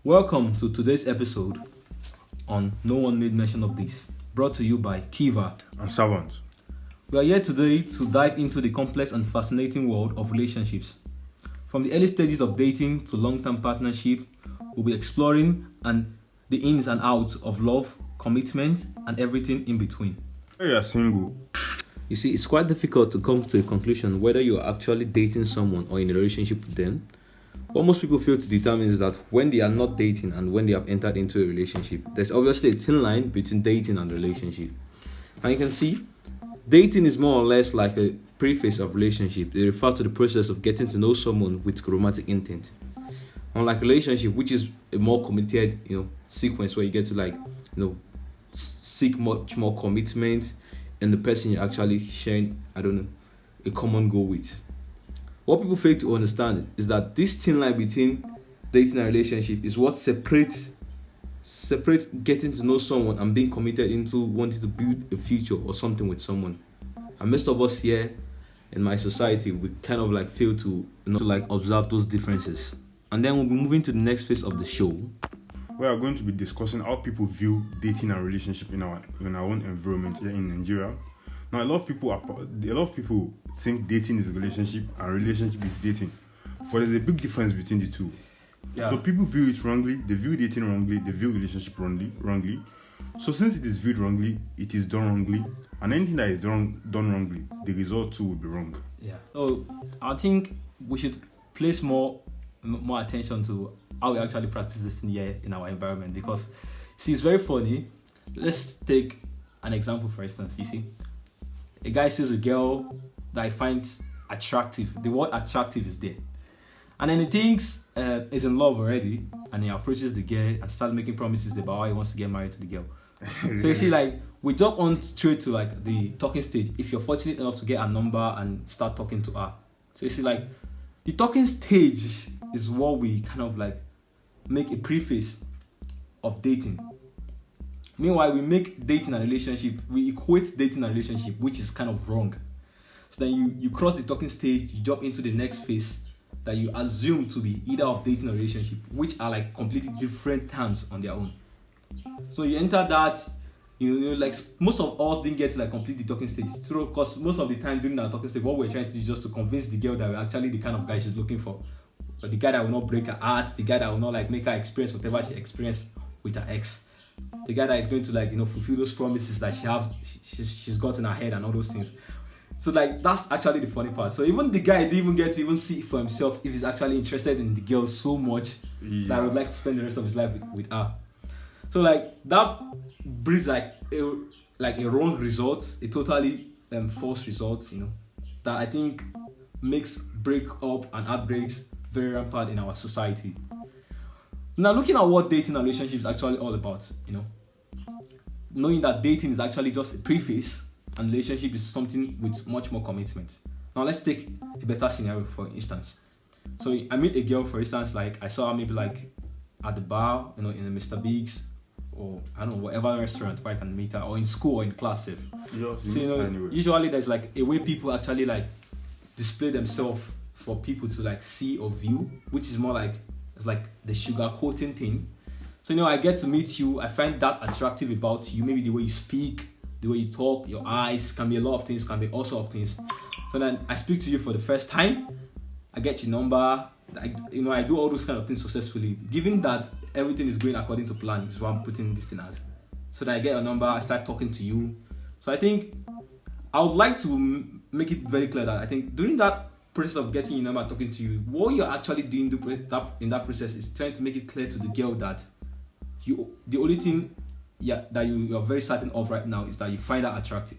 Welcome to today's episode on No One Made Mention of This, brought to you by Kiva and Savant. We are here today to dive into the complex and fascinating world of relationships. From the early stages of dating to long-term partnership, we'll be exploring the ins and outs of love, commitment, and everything in between. When you are single, you see, it's quite difficult to come to a conclusion whether you are actually dating someone or in a relationship with them. What most people fail to determine is that when they are not dating and when they have entered into a relationship, there's obviously a thin line between dating and relationship. And you can see, dating is more or less like a preface of relationship. It refers to the process of getting to know someone with romantic intent. Unlike relationship, which is a more committed, sequence where you get to seek much more commitment in the person you're actually sharing, a common goal with. What people fail to understand is that this thin line between dating and relationship is what separates getting to know someone and being committed into wanting to build a future or something with someone. And most of us here in my society, we kind of fail to observe those differences. And then we'll be moving to the next phase of the show. We are going to be discussing how people view dating and relationship in our own environment here in Nigeria. Now, a lot of people think dating is a relationship and relationship is dating, but there's a big difference between the two. Yeah. So people view it wrongly. They view dating wrongly. They view relationship wrongly. So since it is viewed wrongly, it is done wrongly, and anything that is done wrongly, the result too will be wrong. Yeah. So I think we should place more attention to how we actually practice this thing here in our environment, because see, it's very funny. Let's take an example, for instance. You see, a guy sees a girl that he finds attractive. The word attractive is there. And then he thinks he's in love already, and he approaches the girl and starts making promises about how he wants to get married to the girl. So you see, we jump on straight to the talking stage if you're fortunate enough to get a number and start talking to her. So you see, the talking stage is what we kind of make a preface of dating. Meanwhile, we make dating and relationship, we equate dating and relationship, which is kind of wrong. So then you cross the talking stage, you jump into the next phase that you assume to be either of dating or relationship, which are completely different terms on their own. So you enter that, most of us didn't get to complete the talking stage. Because most of the time during our talking stage, what we're trying to do is just to convince the girl that we're actually the kind of guy she's looking for. But the guy that will not break her heart, the guy that will not make her experience whatever she experienced with her ex. The guy that is going to fulfill those promises that she's got in her head and all those things. So that's actually the funny part. So even the guy didn't even get to even see for himself if he's actually interested in the girl so much that I would like to spend the rest of his life with her. So that breeds a wrong result, a totally false result, that I think makes breakup and heartbreaks very rampant in our society. Now, looking at what dating and relationships is actually all about, knowing that dating is actually just a preface and relationship is something with much more commitment. Now, let's take a better scenario, for instance. So I meet a girl, for instance, I saw her maybe at the bar, in a Mr. Biggs, or I don't know, whatever restaurant where I can meet her, or in school or in class. Usually there's a way people actually display themselves for people to see or view, which is more it's the sugar coating thing. So I get to meet you, I find that attractive about you, maybe the way you speak, the way you talk, your eyes, can be a lot of things, can be all sorts of things. So then I speak to you for the first time, I get your number, I do all those kind of things successfully. Given that everything is going according to plan, is what I'm putting this thing as. So then I get your number, I start talking to you. So I think I would like to make it very clear that I think during that process of getting your number, talking to you, what you're actually doing in that process is trying to make it clear to the girl that the only thing that you're very certain of right now is that you find her attractive.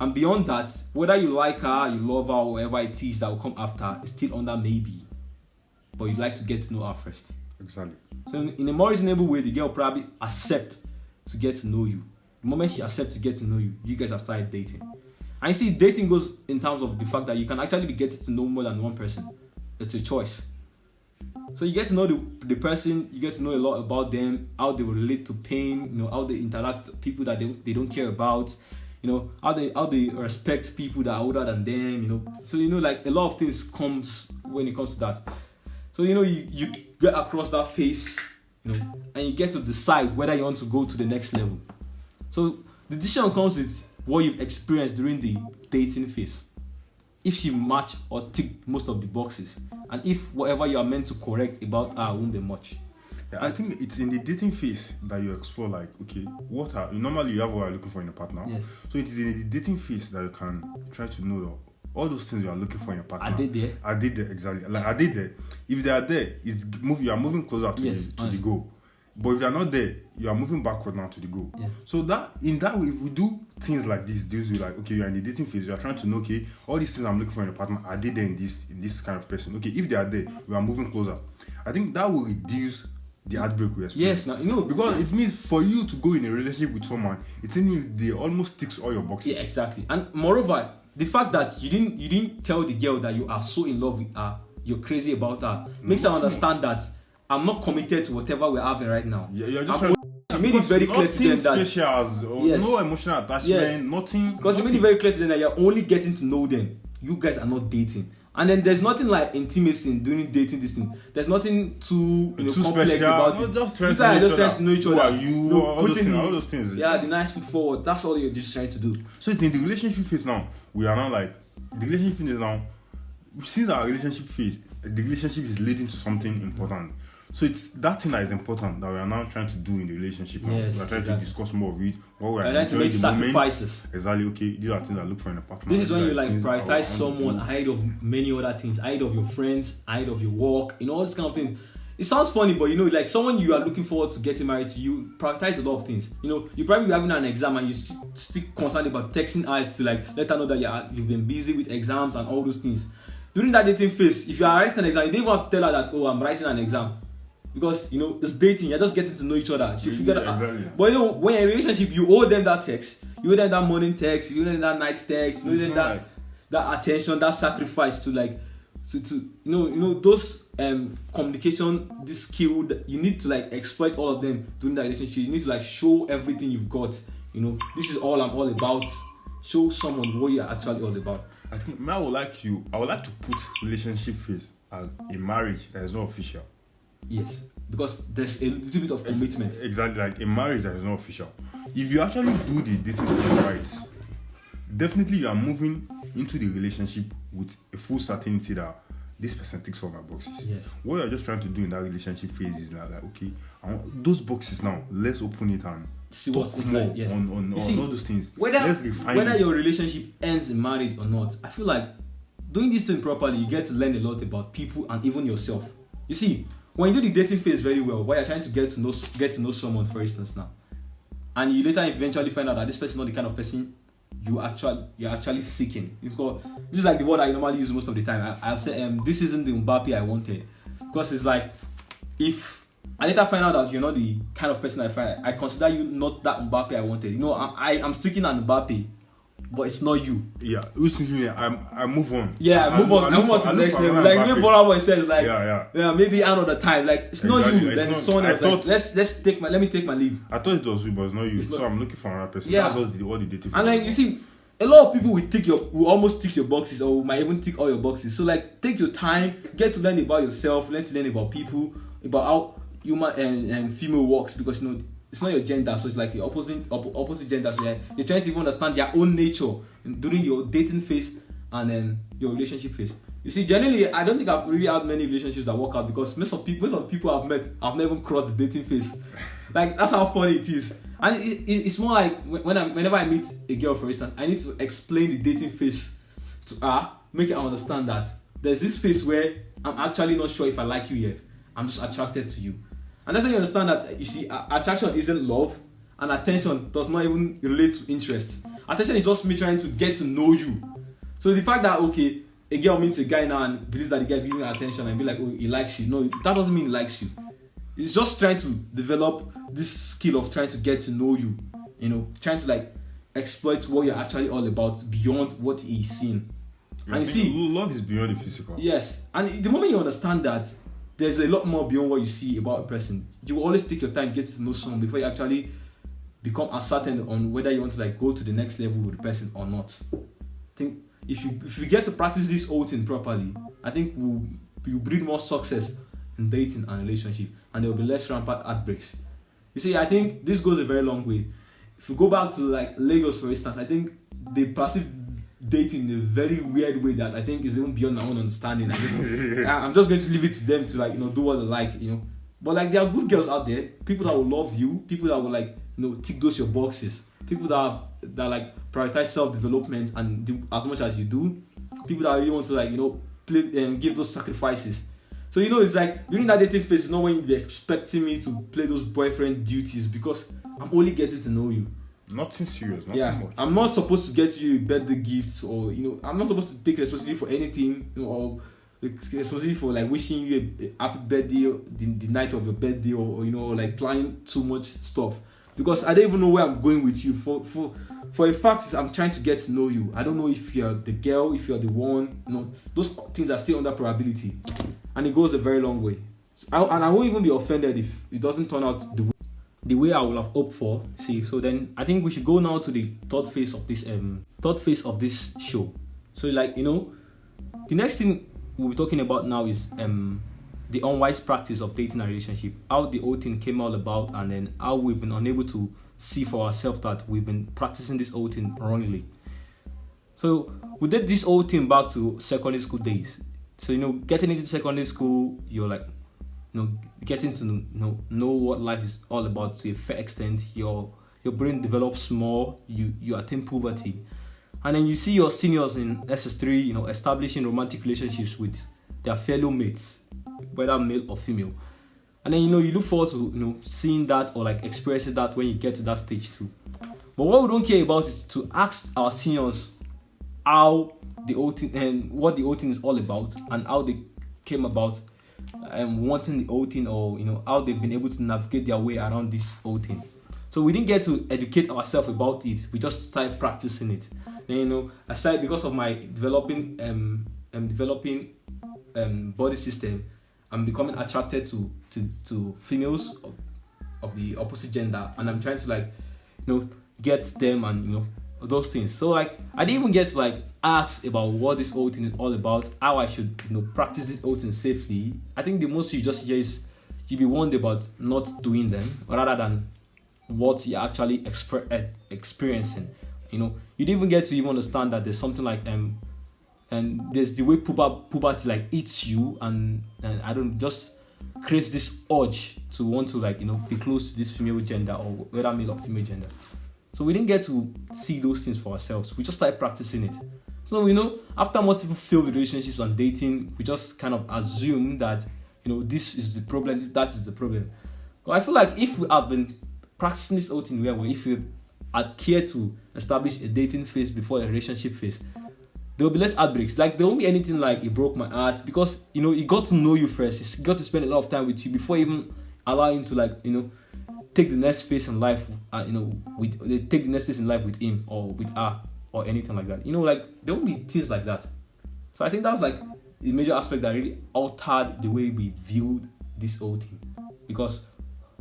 And beyond that, whether you like her, you love her, or whatever it is that will come after, is still under maybe. But you'd like to get to know her first. Exactly. So in a more reasonable way, the girl probably accepts to get to know you. The moment she accepts to get to know you, you guys have started dating. And you see, dating goes in terms of the fact that you can actually be getting to know more than one person. It's a choice. So you get to know the person, you get to know a lot about them, how they relate to pain, how they interact with people that they don't care about, how they respect people that are older than them, So a lot of things comes when it comes to that. So you get across that phase and you get to decide whether you want to go to the next level. So the decision comes with what you've experienced during the dating phase. If she match or tick most of the boxes, and if whatever you are meant to correct about her won't be much. Yeah, I think it's in the dating phase that you explore, like, okay, normally you have what you're looking for in a partner. Yes. So it is in the dating phase that you can try to know all those things you are looking for in your partner. Are they there? Are they there? Exactly. Like, are they there? If they are there, you are moving closer to the goal. But if they are not there, you are moving backward now to the goal. Yeah. So that in that way, if we do things like this, deals with like, okay, you are in the dating phase, you are trying to know, okay, all these things I'm looking for in a partner, are they there in this kind of person? Okay, if they are there, we are moving closer. I think that will reduce the heartbreak we experience. Yes, because it means for you to go in a relationship with someone, it means they almost ticks all your boxes. Yeah, exactly. And moreover, the fact that you didn't tell the girl that you are so in love with her, you're crazy about her, makes her understand that I'm not committed to whatever we're having right now. Yeah, you're just you made it very clear to them that no emotional attachment, nothing. Because you made it very clear to them that you're only getting to know them. You guys are not dating. And then there's nothing like intimacy during dating this thing. There's nothing too complex special, about it. You guys are just trying to know each other. All those things. Yeah, the nice foot forward. That's all you're just trying to do. So it's in the relationship phase now. We are now like the relationship phase now. Since our relationship phase, the relationship is leading to something important. So it's that thing that is important that we are now trying to do in the relationship now. Yes, we are trying to discuss more of it. What we are trying to make sacrifices. Exactly. Okay, these are things I look for in a partner. This is when you like prioritize someone ahead of many other things, ahead of your friends, ahead of your work, all these kind of things. It sounds funny, but like someone you are looking forward to getting married to, you prioritize a lot of things. You probably be having an exam and you still concerned about texting her to like let her know that you've been busy with exams and all those things. During that dating phase, if you are writing an exam, you don't even have to tell her that, oh, I'm writing an exam. Because it's dating, you're just getting to know each other. She figure that out. Exactly. But when you're in a relationship, you owe them that text, you owe them that morning text, you owe them that night text, you owe them that attention, that sacrifice to like those communication, this skill that you need to like exploit all of them during that relationship. You need to like show everything you've got. This is all I'm all about. Show someone what you're actually all about. I think I would like to put relationship phase as a marriage that is not official. Yes, because there's a little bit of commitment. Exactly, like a marriage that is not official. If you actually do the dating phase right, definitely you are moving into the relationship with a full certainty that this person ticks all my boxes. Yes. What you're just trying to do in that relationship phase is like okay, I want those boxes now. Let's open it and see talk what's more inside. Yes. on all those things. Let's refine whether your relationship ends in marriage or not, I feel like doing this thing properly, you get to learn a lot about people and even yourself. You see, when you do the dating phase very well, while you're trying to get to know someone, for instance, now, and you later eventually find out that this person is not the kind of person you're actually seeking. Because this is like the word I normally use most of the time. I'll say, this isn't the Mbappe I wanted, because it's like if I later find out that you're not the kind of person I consider you not that Mbappe I wanted. I'm seeking an Mbappe, but it's not you. Yeah, I move on. Yeah, I move on to the next level. Like when Bola Boy says, like, yeah, maybe another time. Like it's exactly. Not you, then it's someone else. Like, let me take my leave. I thought it was you, but it's not you. So I'm looking for another person. Yeah. That's what the dating. And like you see, a lot of people will almost tick your boxes, or might even tick all your boxes. So like, take your time, get to learn about yourself, learn about people, about how human and female works, because it's not your gender, so it's like your opposite gender. So you're trying to even understand their own nature during your dating phase and then your relationship phase. You see, generally, I don't think I've really had many relationships that work out, because most of the people I've met, I've never crossed the dating phase. Like that's how funny it is. And it's more like whenever I meet a girl, for instance, I need to explain the dating phase to her, make her understand that there's this phase where I'm actually not sure if I like you yet. I'm just attracted to you. And that's when you understand that, you see, attraction isn't love, and attention does not even relate to interest. Attention is just me trying to get to know you. So the fact that, okay, a girl meets a guy now and believes that the guy is giving her attention and be like, oh, he likes you. No, that doesn't mean he likes you. It's just trying to develop this skill of trying to get to know you. Trying to like exploit what you're actually all about beyond what he's seeing. And you see, love is beyond the physical. Yes. And the moment you understand that, there's a lot more beyond what you see about a person. You will always take your time getting to know someone before you actually become uncertain on whether you want to like go to the next level with the person or not. I think if you get to practice this whole thing properly, I think you breed more success in dating and relationship, and there will be less rampant heartbreaks. You see, I think this goes a very long way. If you go back to like Lagos, for instance, I think they perceive dating in a very weird way that I think is even beyond my own understanding. I'm just going to leave it to them to like, do what they like, But like, there are good girls out there, people that will love you, people that will like, tick those your boxes, people that like prioritize self-development and do as much as you do, people that really want to like, play and give those sacrifices. So it's like during that dating phase, not when you're expecting me to play those boyfriend duties, because I'm only getting to know you. Nothing serious, nothing much. I'm not supposed to get you birthday gifts, or I'm not supposed to take responsibility for anything, or responsibility for like wishing you a happy birthday the night of your birthday, or like planning too much stuff, because I don't even know where I'm going with you. For a fact, I'm trying to get to know you. I don't know if you're the girl, if you're the one. Those things are still under probability, and it goes a very long way. I won't even be offended if it doesn't turn out the way I would have hoped for. So then I think we should go now to the third phase of this show. So like the next thing we'll be talking about now is the unwise practice of dating and relationship, how the whole thing came all about, and then how we've been unable to see for ourselves that we've been practicing this whole thing wrongly. So we did this whole thing back to secondary school days. So getting into secondary school, you're like getting to know what life is all about to a fair extent. Your brain develops more, you attain puberty, and then you see your seniors in SS3 establishing romantic relationships with their fellow mates, whether male or female, and then you look forward to seeing that or like experiencing that when you get to that stage too. But what we don't care about is to ask our seniors how the whole thing and what the whole thing is all about, and how they came about wanting the whole thing, or how they've been able to navigate their way around this whole thing. So we didn't get to educate ourselves about it. We just started practicing it. Then aside, because of my developing body system, I'm becoming attracted to females of the opposite gender, and I'm trying to like get them and those things. So like I didn't even get to like ask about what this whole thing is all about, how I should practice this whole thing safely. I think the most you just hear is you be warned about not doing them rather than what you're actually experiencing. You didn't even get to even understand that there's something like and there's the way puberty like eats you, and I don't just creates this urge to want to like be close to this female gender, or whether male or female gender. So we didn't get to see those things for ourselves. We just started practicing it. So after multiple failed relationships and dating, we just kind of assume that this is the problem, that is the problem. But I feel like if we had been practicing this whole thing well, if we had cared to establish a dating phase before a relationship phase, there will be less heartbreaks. Like there won't be anything like it broke my heart, because he got to know you first. He got to spend a lot of time with you before even allowing him to like take the next phase in life. Take the next phase in life with him or with her or anything like that. Like there won't be things like that. So I think that's like the major aspect that really altered the way we viewed this whole thing, because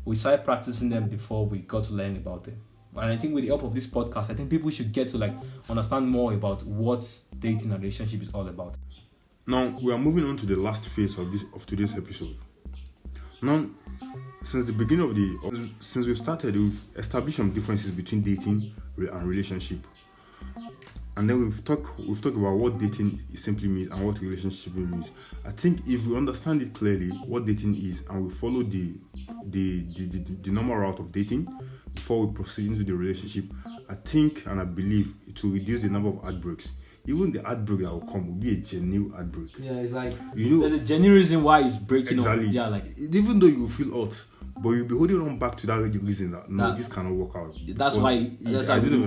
we started practicing them before we got to learn about them. And I think with the help of this podcast, I think people should get to like understand more about what dating and relationship is all about. Now we are moving on to the last phase of today's episode. Now, since the beginning since we've started, we've established some differences between dating and relationship, and then we've talked about what dating simply means and what relationship means. I think if we understand it clearly, what dating is, and we follow the normal route of dating before we proceed into the relationship, I think and I believe it will reduce the number of heartbreaks. Even the heartbreak that will come will be a genuine heartbreak. Yeah, it's like there's a genuine reason why it's breaking exactly. up. Yeah, like even though you will feel hurt, but you'll be holding on back to that reason that this cannot work out. That's why we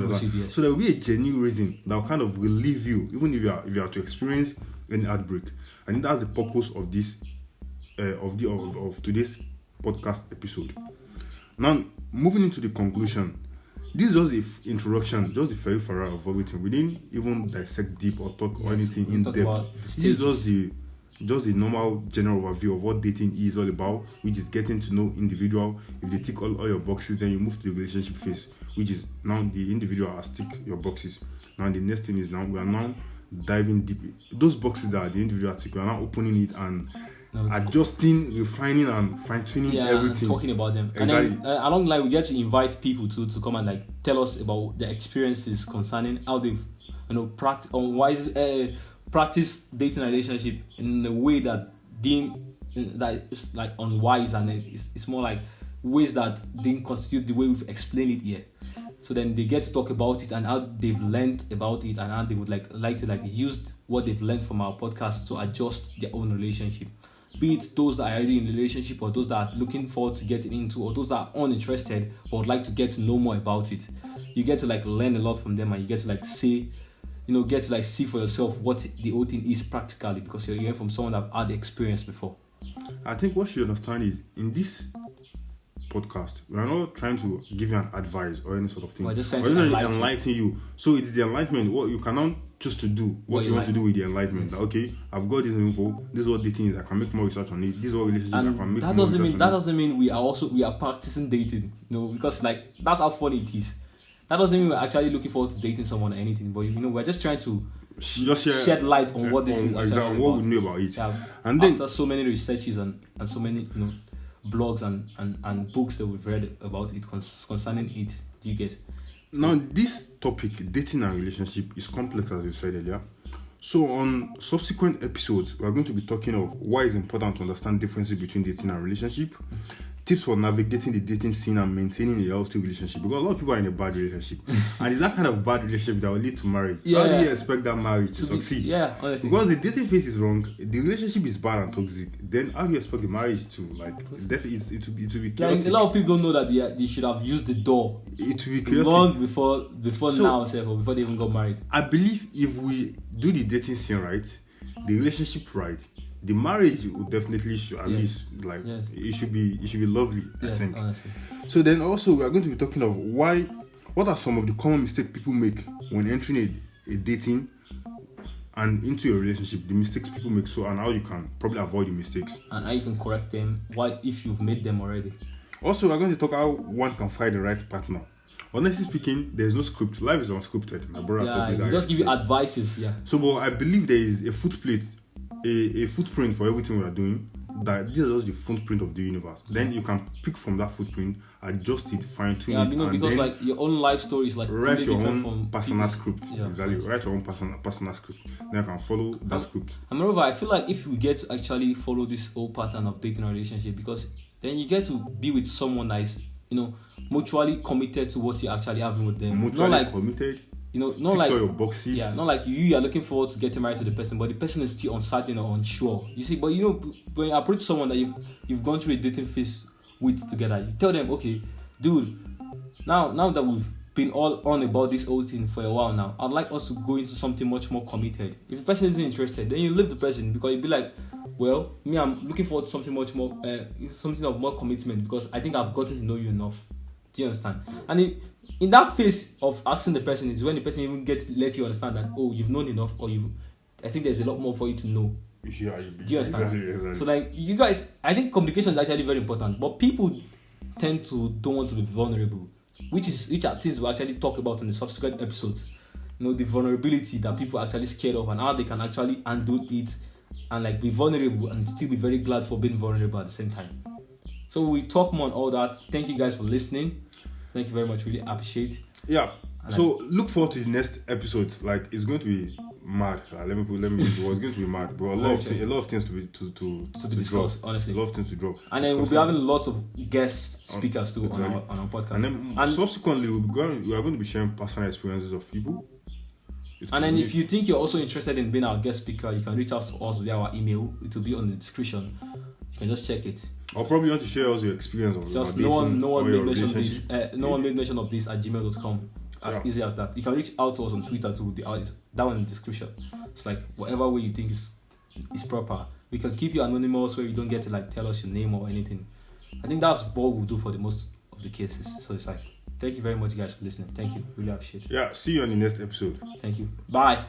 proceed. Yes. So there will be a genuine reason that will kind of relieve you, even if you are to experience any heartbreak. I think that's the purpose of this of today's podcast episode. Now, moving into the conclusion, this is just the introduction, just the very far of everything. We didn't even dissect deep or talk or anything in depth. This is just the normal general overview of what dating is all about, which is getting to know individual. If they tick all your boxes, then you move to the relationship phase, which is now the individual has ticked your boxes. Now the next thing is we are now diving deep. Those boxes that the individual tick, we are now opening it and adjusting, refining, and fine-tuning everything. Talking about them. Exactly. And then along the line, we get to invite people to come and like tell us about their experiences concerning how they've practice dating and relationship in a way that is like unwise, and it's more like ways that didn't constitute the way we've explained it here. So then they get to talk about it and how they've learned about it, and how they would like to use what they've learned from our podcast to adjust their own relationship. Be it those that are already in a relationship, or those that are looking forward to getting into, or those that are uninterested but would like to get to know more about it. You get to like learn a lot from them, and you get to like see for yourself what the whole thing is practically, because you're hearing from someone that had the experience before. I think what you understand is, in this podcast, we are not trying to give you an advice or any sort of thing. We're just trying to enlighten you. So it's the enlightenment. What you cannot choose to do what you want to do with the enlightenment. Yes. Okay, I've got this info. This is what dating is. I can make more research on it. This is what relationship I can make more research on it. That doesn't mean we are practicing dating. Because like that's how funny it is. That doesn't mean we're actually looking forward to dating someone or anything. But we're just trying to shed light on what this is actually exactly what we know about it. Yeah, and then after so many researches and so many blogs and books that we've read about it concerning it, do you get? Now this topic, dating and relationship, is complex, as we said earlier. So on subsequent episodes, we are going to be talking of why it's important to understand differences between dating and relationship, tips for navigating the dating scene and maintaining a healthy relationship, because a lot of people are in a bad relationship and it's that kind of bad relationship that will lead to marriage. How do you expect that marriage to succeed? Honestly. Because the dating phase is wrong, the relationship is bad and toxic, then how do you expect the marriage to it will be chaotic. Like, a lot of people don't know that they should have used the door. It will be chaotic long before so, now, or before they even got married. I believe if we do the dating scene right, the relationship right, the marriage will definitely should at least it should be lovely. I think. Honestly. So then also we are going to be talking of what are some of the common mistakes people make when entering a dating and into a relationship, the mistakes people make, and how you can probably avoid the mistakes and how you can correct them. What if you've made them already? Also, we are going to talk how one can find the right partner. Honestly speaking, there's no script. Life is unscripted. My brother told me that. Just give you advices. Yeah. So, but I believe there is a footprint for everything we are doing. That this is just the footprint of the universe. Then you can pick from that footprint, adjust it, fine tune it, and because like your own life story is like write your own from personal script. Exactly, write your own personal script. Then you can follow that script. And moreover, I feel like if we get to actually follow this whole pattern of dating and relationship, because then you get to be with someone that is mutually committed to what you're actually having with them. Mutually committed. Not like all your boxes. Yeah, not like you are looking forward to getting married to the person, but the person is still uncertain or unsure. You see, but when you approach someone that you've gone through a dating phase with together, you tell them, okay, dude, now that we've been all on about this whole thing for a while now, I'd like us to go into something much more committed. If the person isn't interested, then you leave the person, because you'll be like, well, me, I'm looking forward to something much more, something of more commitment, because I think I've gotten to know you enough. Do you understand? And in that phase of asking the person is when the person even let you understand that, oh, you've known enough, or I think there's a lot more for you to know. Do you understand? Exactly. So like you guys, I think communication is actually very important, but people tend to don't want to be vulnerable, which are things we'll actually talk about in the subsequent episodes. The vulnerability that people are actually scared of, and how they can actually handle it and like be vulnerable and still be very glad for being vulnerable at the same time. So we talk more on all that. Thank you guys for listening. Thank you very much. Really appreciate it. Yeah. So look forward to the next episode. Like it's going to be mad. Let me. It's going to be mad. But a lot of things to discuss. Drop. Honestly, a lot of things to drop. And then we'll be having lots of guest speakers too on our podcast. And then subsequently we are going to be sharing personal experiences of people. And then if you think you're also interested in being our guest speaker, you can reach out to us via our email. It will be on the description. You can just check it. I'll probably want to share also your experience of just no one made mention of this. No one made mention of this at gmail.com. As easy as that. You can reach out to us on Twitter too. It's down in the description. It's like whatever way you think is proper. We can keep you anonymous where you don't get to like tell us your name or anything. I think that's what we'll do for the most of the cases. So it's like, thank you very much guys for listening. Thank you. Really appreciate it. Yeah, see you on the next episode. Thank you. Bye.